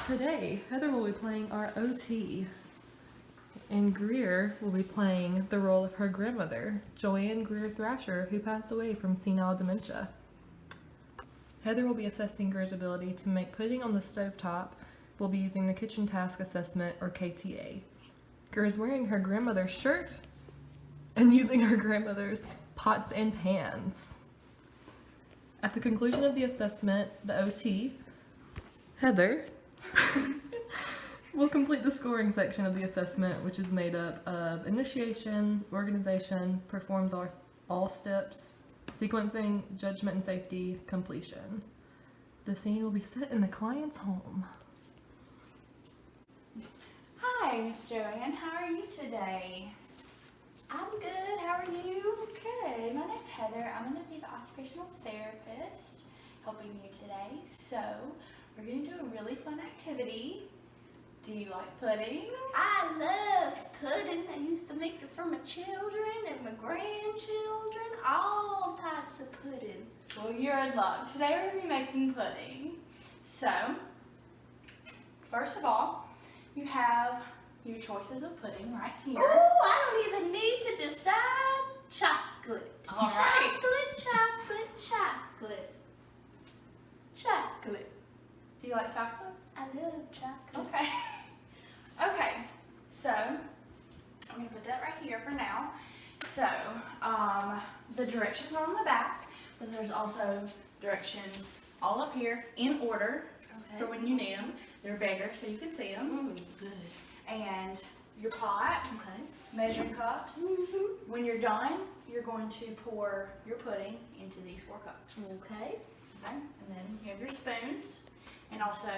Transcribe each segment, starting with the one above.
Today, Heather will be playing our OT, and Greer will be playing the role of her grandmother, Joanne Greer Thrasher, who passed away from senile dementia. Heather will be assessing Greer's ability to make pudding on the stovetop. We'll be using the Kitchen Task Assessment, or KTA. Greer is wearing her grandmother's shirt and using her grandmother's pots and pans. At the conclusion of the assessment, the OT, Heather, will complete the scoring section of the assessment, which is made up of initiation, organization, performs all steps, sequencing, judgment and safety, completion. The scene will be set in the client's home. Hi, Miss Joanne. How are you today? I'm good. How are you? Good. My name's Heather. I'm going to be the occupational therapist helping you today. So, we're going to do a really fun activity. Do you like pudding? I love pudding. I used to make it for my children and my grandchildren, all types of pudding. Well, you're in luck. Today we're going to be making pudding. So, first of all, you have your choices of pudding right here. Oh, I don't even need to decide. Chocolate. All right. Chocolate, chocolate, chocolate. Chocolate. Do you like chocolate? I love chocolate. Okay. Okay, so I'm going to put that right here for now. So, the directions are on the back, but there's also directions all up here in order for when you need them. They're bigger so you can see them. Good. And your pot, Okay. measuring cups. When you're done, you're going to pour your pudding into these 4 cups. Okay. Okay, and then you have your spoons, and also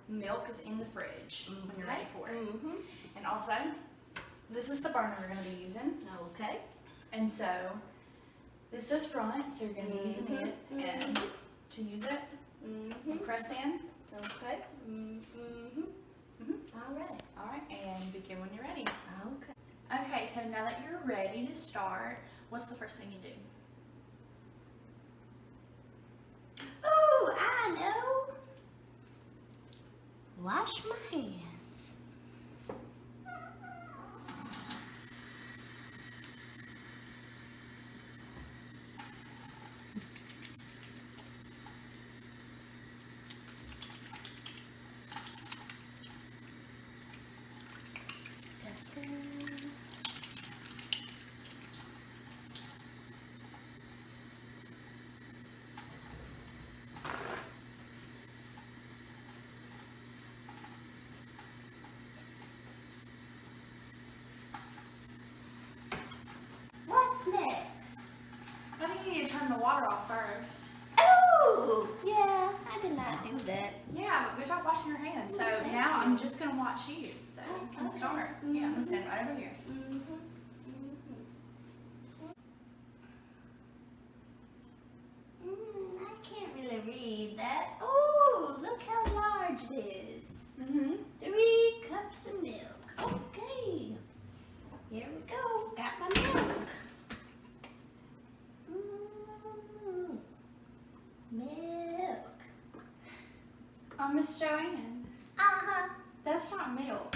milk is in the fridge when you're ready for it. And also, this is the burner we're going to be using. Okay. And so, this is front, so you're going to be using it. And to use it, you press in. Okay. All right. All right, and begin when you're ready. Okay. Okay, so now that you're ready to start, what's the first thing you do? Ooh, I know. Wash my hands. What's next? I think you need to turn the water off first. Oh, yeah, I did not do that. Yeah, but good job washing your hands. So Thank now I'm you. just going to watch you. So you can Okay. start. Yeah, I'm going to stand right over here. I can't really read that. Oh, look how large it is. 3 cups of milk. Okay. Here we go. Got my milk. Milk. Miss Joanne, Uh-huh. that's not milk.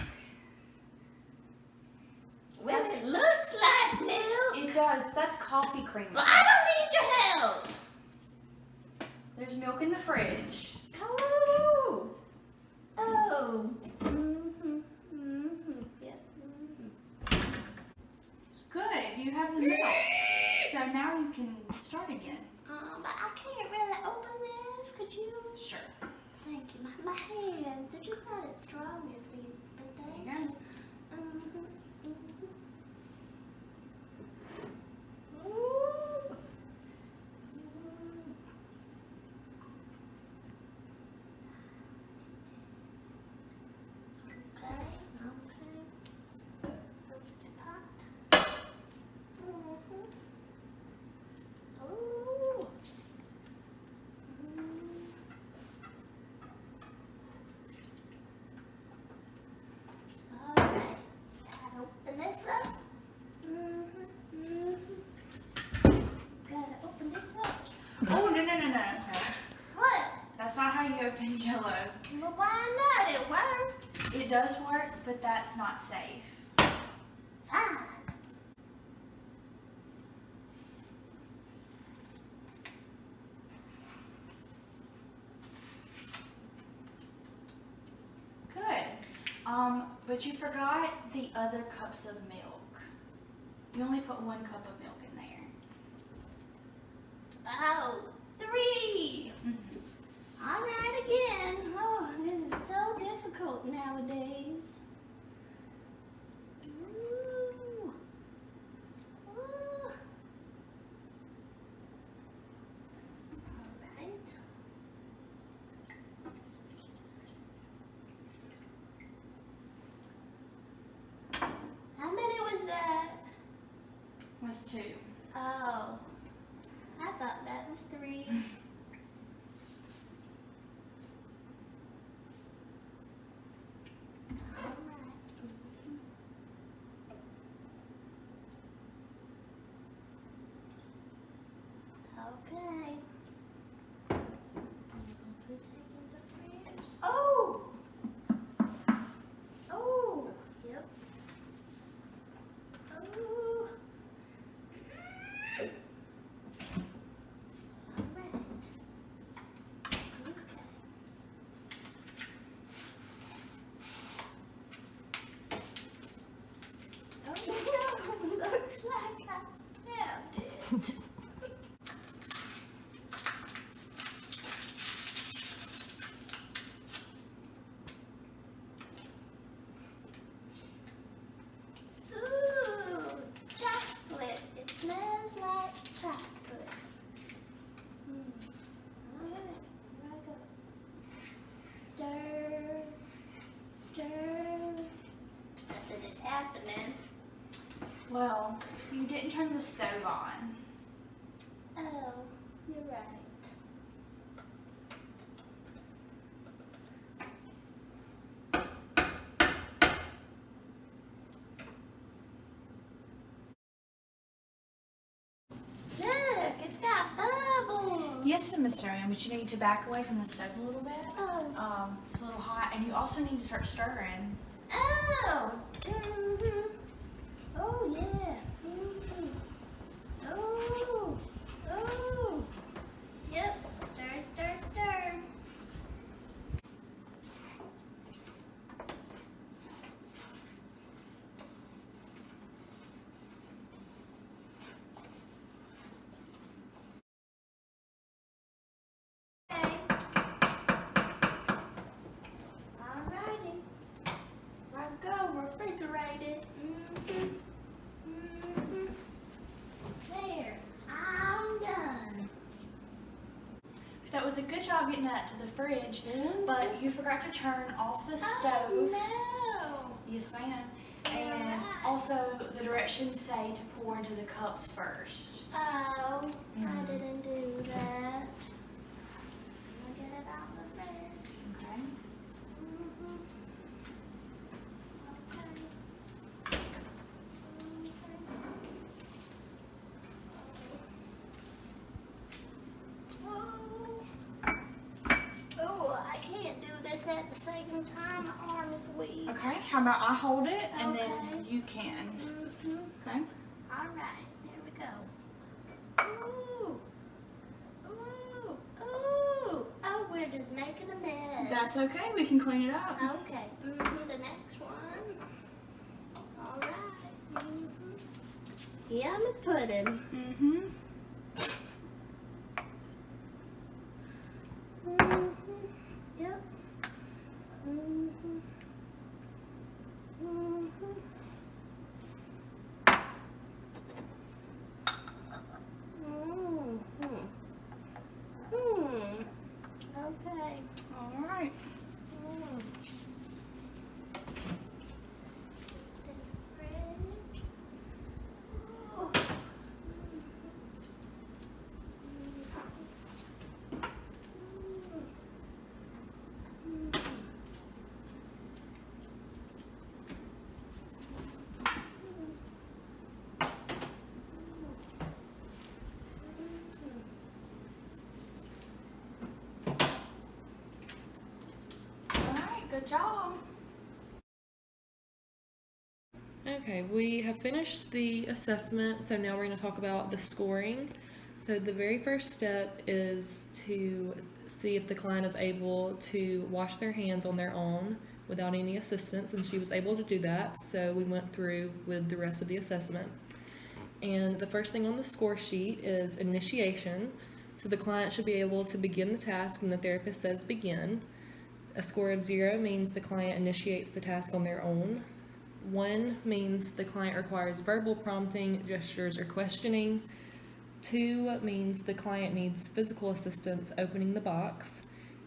Well, That's- it looks like milk. It does, but that's coffee creamer. Well, I don't need your help. There's milk in the fridge. Oh. Oh. Yep. Good, you have the milk. So now you can start again. But I can't really open this. Could you? Sure. Thank you. My hands are just not as strong as these, but There thank you go. Ooh. Okay. Open the pot. Ooh. Alright, gotta open this up. Gotta open this up. Oh, no. What? That's That's not how you open Jello. Well, why not? It worked. It does work, but that's not safe. Fine. Good. But you forgot the other cups of milk. You only put 1 cup of milk in there. Oh, 3. All right again. Oh, this is so difficult nowadays. Ooh. Ooh. All right. How many was that? Was 2. Oh, I thought that was 3. Okay. Put it in the fridge. Oh! Oh! Yep. Oh! Alright. Okay. Oh no! Looks like I stabbed it. Ooh, chocolate. It smells like chocolate. Alright, here I go. Stir, stir. Nothing is happening. Well, you didn't turn the stove on. Oh, you're right. Look, it's got bubbles. Yes, Mr. Ann, but you need to back away from the stove a little bit. Oh. It's a little hot, and you also need to start stirring. Oh. Mhm. Oh yeah. Mhm. Oh. Oh. Yep. Stir, stir, stir. Okay. Alrighty. There we go. Refrigerated. There. I'm done. That was a good job getting that to the fridge, but you forgot to turn off the Oh stove. no. Yes, ma'am. And Alright. also, the directions say to pour into the cups first. Oh, I Mhm. didn't do that. I'll get it out of the fridge. Okay. Mhm. Okay. Oh, I can't do this at the same time. My arm is weak. Okay, how about I hold it and Okay. then you can. Mhm. Okay? All right, here we go. Ooh. Ooh. Ooh. Oh, we're just making a mess. That's okay, we can clean it up. Okay. The next one. All right. Yummy pudding. Mm-hmm. Yep. Mm. Okay. All right. good job. Okay, we have finished the assessment, so now we're going to talk about the scoring. So the very first step is to see if the client is able to wash their hands on their own without any assistance, and she was able to do that, so we went through with the rest of the assessment. And the first thing on the score sheet is initiation. So the client should be able to begin the task when the therapist says begin. A score of 0 means the client initiates the task on their own. 1 means the client requires verbal prompting, gestures, or questioning. 2 means the client needs physical assistance opening the box.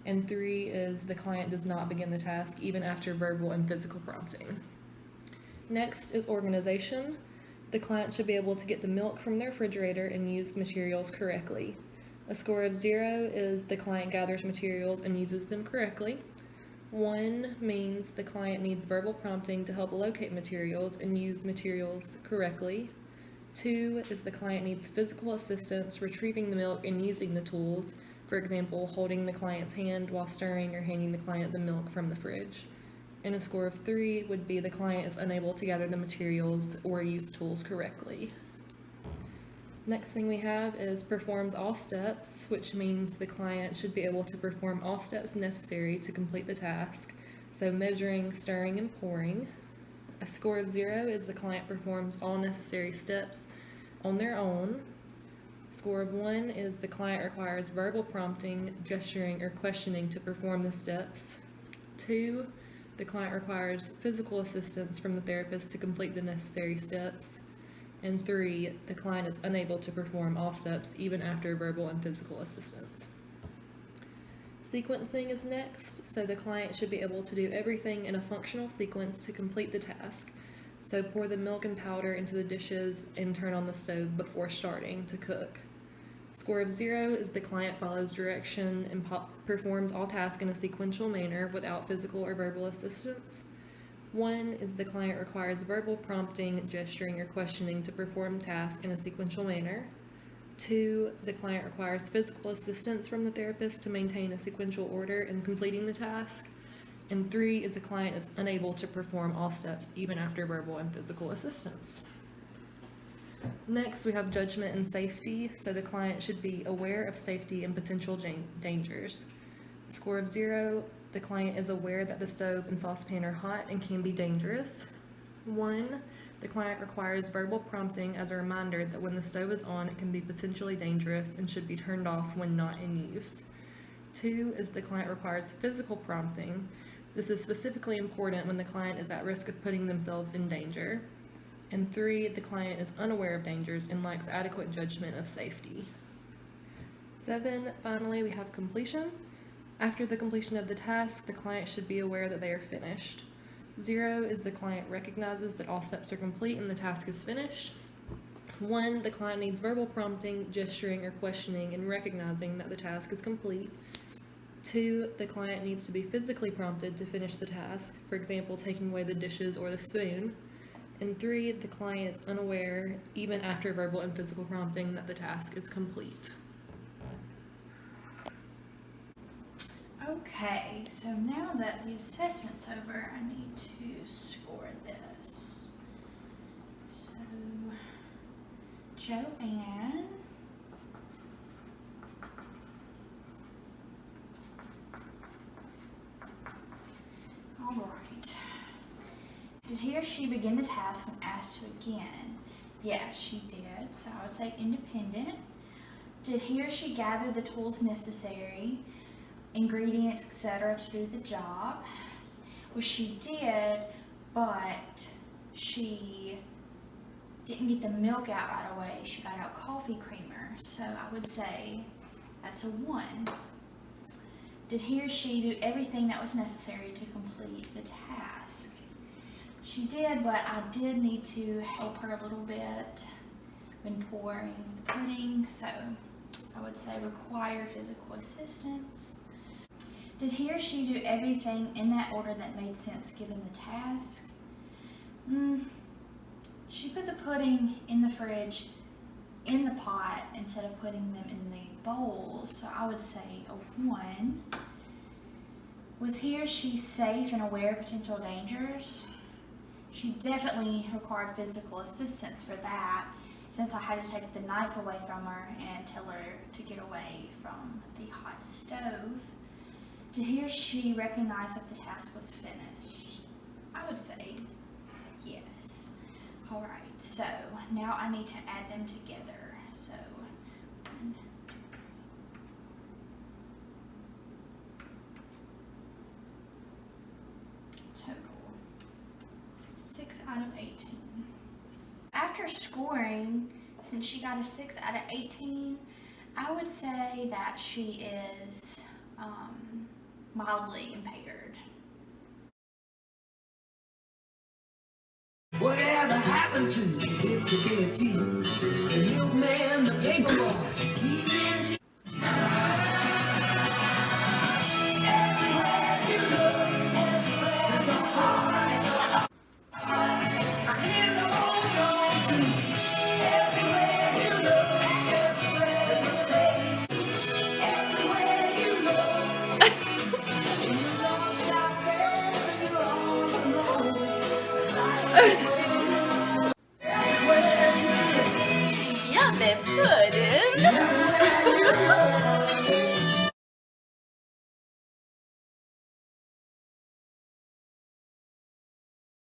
And 3 is the client does not begin the task even after verbal and physical prompting. Next is organization. The client should be able to get the milk from the refrigerator and use materials correctly. A score of 0 is the client gathers materials and uses them correctly. 1 means the client needs verbal prompting to help locate materials and use materials correctly. 2 is the client needs physical assistance retrieving the milk and using the tools, for example, holding the client's hand while stirring or handing the client the milk from the fridge. And a score of 3 would be the client is unable to gather the materials or use tools correctly. Next thing we have is performs all steps, which means the client should be able to perform all steps necessary to complete the task, so measuring, stirring, and pouring. A score of 0 is the client performs all necessary steps on their own. Score of 1 is the client requires verbal prompting, gesturing, or questioning to perform the steps. 2, the client requires physical assistance from the therapist to complete the necessary steps. And 3, the client is unable to perform all steps even after verbal and physical assistance. Sequencing is next, so the client should be able to do everything in a functional sequence to complete the task. So pour the milk and powder into the dishes and turn on the stove before starting to cook. Score of 0 is the client follows direction and performs all tasks in a sequential manner without physical or verbal assistance. 1 is the client requires verbal prompting, gesturing, or questioning to perform tasks in a sequential manner. 2, the client requires physical assistance from the therapist to maintain a sequential order in completing the task. And 3 is the client is unable to perform all steps even after verbal and physical assistance. Next, we have judgment and safety, so the client should be aware of safety and potential dangers. Score of 0, the client is aware that the stove and saucepan are hot and can be dangerous. 1, the client requires verbal prompting as a reminder that when the stove is on, it can be potentially dangerous and should be turned off when not in use. 2 is the client requires physical prompting. This is specifically important when the client is at risk of putting themselves in danger. And 3, the client is unaware of dangers and lacks adequate judgment of safety. 7, finally, we have completion. After the completion of the task, the client should be aware that they are finished. 0 is the client recognizes that all steps are complete and the task is finished. 1, the client needs verbal prompting, gesturing, or questioning and recognizing that the task is complete. 2, the client needs to be physically prompted to finish the task, for example, taking away the dishes or the spoon. And 3, the client is unaware, even after verbal and physical prompting, that the task is complete. Okay, so now that the assessment's over, I need to score this. So, Joanne. All right. Did he or she begin the task when asked to begin? Yeah, she did. So I would say independent. Did he or she gather the tools necessary, ingredients, etc. to do the job? Well, she did, but she didn't get the milk out right away. She got out coffee creamer. So I would say that's a 1. Did he or she do everything that was necessary to complete the task? She did, but I did need to help her a little bit when pouring the pudding, so I would say require physical assistance. Did he or she do everything in that order that made sense given the task? She put the pudding in the fridge in the pot instead of putting them in the bowl, so I would say a 1. Was he or she safe and aware of potential dangers? She definitely required physical assistance for that, since I had to take the knife away from her and tell her to get away from the hot stove. Did he or she recognize that the task was finished? I would say yes. All right, so now I need to add them together. So 1, 2, 3. Total 6 out of 18. After scoring, since she got a 6 out of 18, I would say that she is mildly impaired. Whatever happened to diplomacy? The milkman, the paper boy, he lives everywhere you look. There's a heart I can't hold on to.